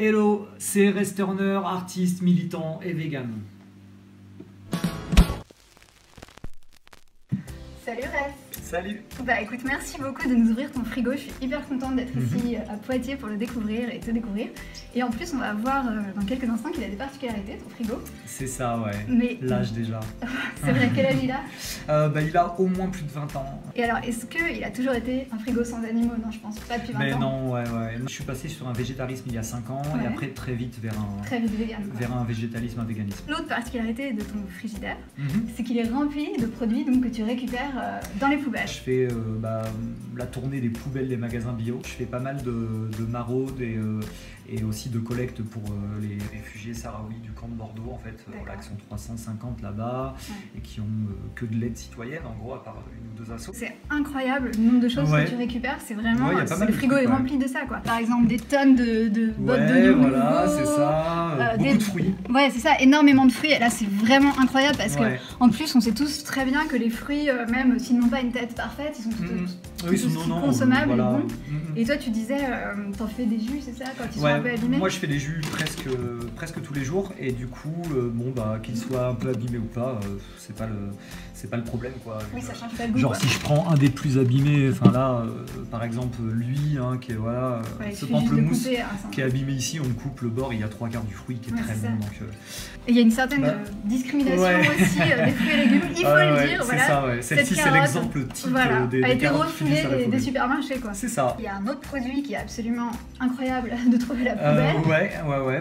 Hello, c'est Rest Turner, artiste, militant et vegan. Salut Rest. Salut. Bah écoute, merci beaucoup de nous ouvrir ton frigo. Je suis hyper contente d'être ici à Poitiers pour le découvrir et te découvrir. Et en plus, on va voir dans quelques instants qu'il a des particularités, ton frigo. C'est ça, ouais. Mais l'âge déjà. C'est vrai, quel âge il a? Il a au moins plus de 20 ans. Et alors, est-ce qu'il a toujours été un frigo sans animaux? Non, je pense pas depuis 20 ans. Mais non, ouais. Je suis passé sur un végétarisme il y a 5 ans et après très vite vers un végétalisme, un véganisme. L'autre particularité de ton frigidaire, c'est qu'il est rempli de produits donc, que tu récupères dans les poubelles. Je fais la tournée des poubelles des magasins bio. Je fais pas mal de maraudes et aussi de collecte pour les réfugiés sahraouis du camp de Bordeaux en fait, voilà, qui sont 350 là-bas et qui ont que de l'aide citoyenne en gros à part une ou deux assos. C'est incroyable le nombre de choses que tu récupères, c'est vraiment, le frigo est rempli de ça quoi. Par exemple des tonnes de bottes d'oignons voilà, c'est ça, beaucoup de fruits. Ouais c'est ça, énormément de fruits et là c'est vraiment incroyable parce que en plus on sait tous très bien que les fruits, même s'ils n'ont pas une tête parfaite, ils sont tout aussi consommables et bons. Et toi tu disais, t'en fais des jus c'est ça quand ils sont un peu abîmés? Moi je fais des jus presque tous les jours et du coup qu'ils soient un peu abîmés ou pas, c'est pas le problème quoi. Oui, ça change pas le goût. Genre si je prends un des plus abîmés, enfin là par exemple lui qui est ce pamplemousse qui est abîmé ici, on coupe le bord, il y a 3/4 du fruit qui est très bon donc. Et il y a une certaine discrimination aussi des fruits et légumes, il faut le dire. C'est ça, celle-ci c'est l'exemple type des a été refoulée des supermarchés quoi. C'est ça. Il y a un autre produit qui est absolument incroyable de trouver à la poubelle.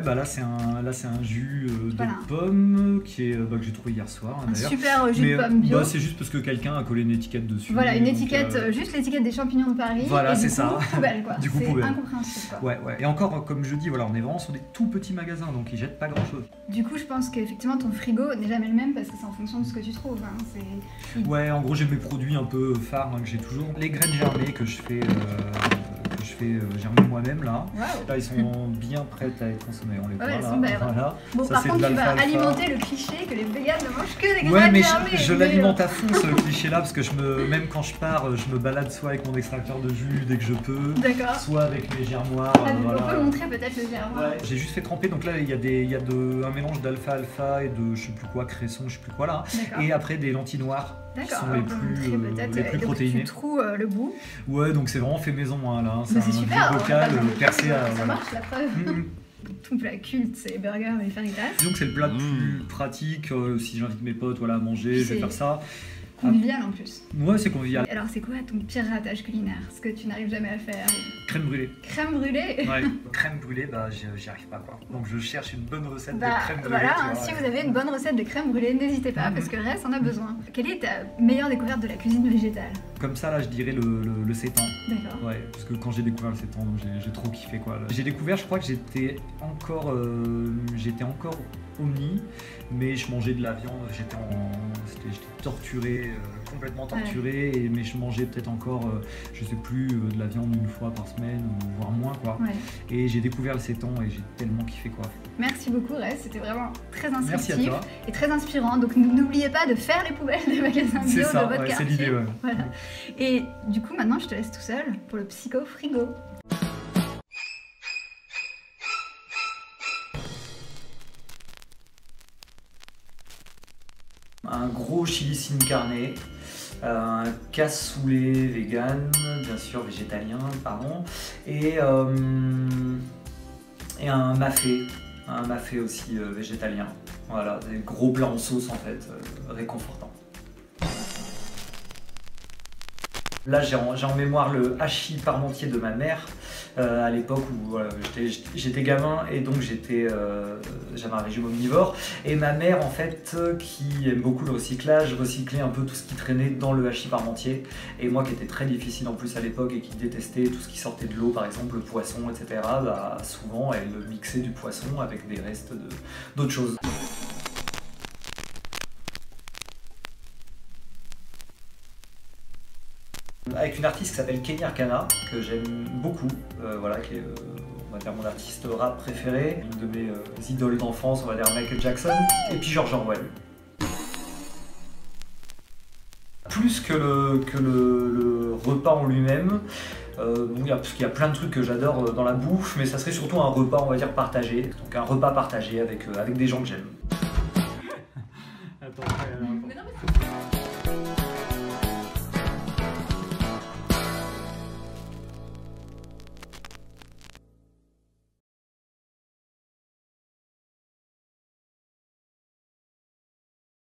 Là c'est un jus de pomme qui est que j'ai trouvé hier soir d'ailleurs. Super jus de pomme bio. C'est juste parce que quelqu'un a collé une étiquette dessus. Voilà, une étiquette, juste l'étiquette des champignons de Paris. Voilà, c'est ça. Poubelle quoi. C'est incompréhensible quoi. Ouais. Et encore comme je dis, voilà, on est vraiment sur des tout petits magasins donc ils jettent pas grand chose. Du coup, je pense qu'effectivement ton frigo n'est jamais le même parce que c'est en fonction de ce que tu trouves. Ouais, en gros j'ai mes produits un peu phares que j'ai toujours. Les graines germées que je fais germer moi-même là. Là ils sont bien prêtes à être consommées. On les voit là. Voilà. Bon, ça, par contre tu vas alimenter le cliché que les véganes ne mangent que des graines germées. Ouais, mais je l'alimente à fond ce cliché là parce que même quand je pars, je me balade soit avec mon extracteur de jus dès que je peux, soit avec mes germoirs. On peut montrer peut-être le germoir. Ouais, j'ai juste fait tremper, donc là il y a un mélange d'alfalfa et de je sais plus quoi, cresson, je sais plus quoi là, et après des lentilles noires. Qui sont les plus protéinées. Tu troues le bout. Ouais, donc c'est vraiment fait maison là. C'est un super bocal percé à. Ça marche la preuve. Ton plat culte, c'est burger et faritas. Donc c'est le plat le plus pratique si j'invite mes potes à manger, je vais faire ça. Convivial en plus. Ouais, c'est convivial. Alors c'est quoi ton pire ratage culinaire? Ce que tu n'arrives jamais à faire? Crème brûlée. Crème brûlée? Ouais. Crème brûlée, j'y arrive pas quoi. Donc je cherche une bonne recette de crème brûlée. Voilà, si vous avez une bonne recette de crème brûlée, n'hésitez pas parce que Rest en a besoin. Quelle est ta meilleure découverte de la cuisine végétale? Comme ça là, je dirais le sétan. D'accord. Ouais, parce que quand j'ai découvert le sétan, j'ai trop kiffé quoi. J'ai découvert, je crois que j'étais encore omni, mais je mangeais de la viande, j'étais torturé, complètement torturé, mais je mangeais peut-être encore, je sais plus, de la viande une fois par semaine, voire moins quoi. Et j'ai découvert le sétan et j'ai tellement kiffé quoi. Merci beaucoup Rest, c'était vraiment très instructif et très inspirant. Donc n'oubliez pas de faire les poubelles des magasins bio de votre quartier. C'est l'idée, voilà. Et du coup maintenant je te laisse tout seul pour le psycho frigo. Un gros chili sin carne, un cassoulet vegan, bien sûr végétalien, pardon, et un mafé aussi végétalien. Voilà, des gros plats en sauce en fait, réconfortant. Là j'ai en mémoire le hachis parmentier de ma mère à l'époque où j'étais gamin et donc j'avais un régime omnivore et ma mère en fait qui aime beaucoup le recyclage recyclait un peu tout ce qui traînait dans le hachis parmentier et moi qui était très difficile en plus à l'époque et qui détestait tout ce qui sortait de l'eau par exemple le poisson etc. Souvent elle mixait du poisson avec des restes d'autres choses. Avec une artiste qui s'appelle Kenny Arcana, que j'aime beaucoup, qui est on va dire mon artiste rap préféré, une de mes idoles d'enfance, on va dire Michael Jackson, et puis George Orwell. Plus que le repas en lui-même, Parce qu'il y a plein de trucs que j'adore dans la bouffe, mais ça serait surtout un repas, on va dire, partagé. Donc un repas partagé avec des gens que j'aime. Attends,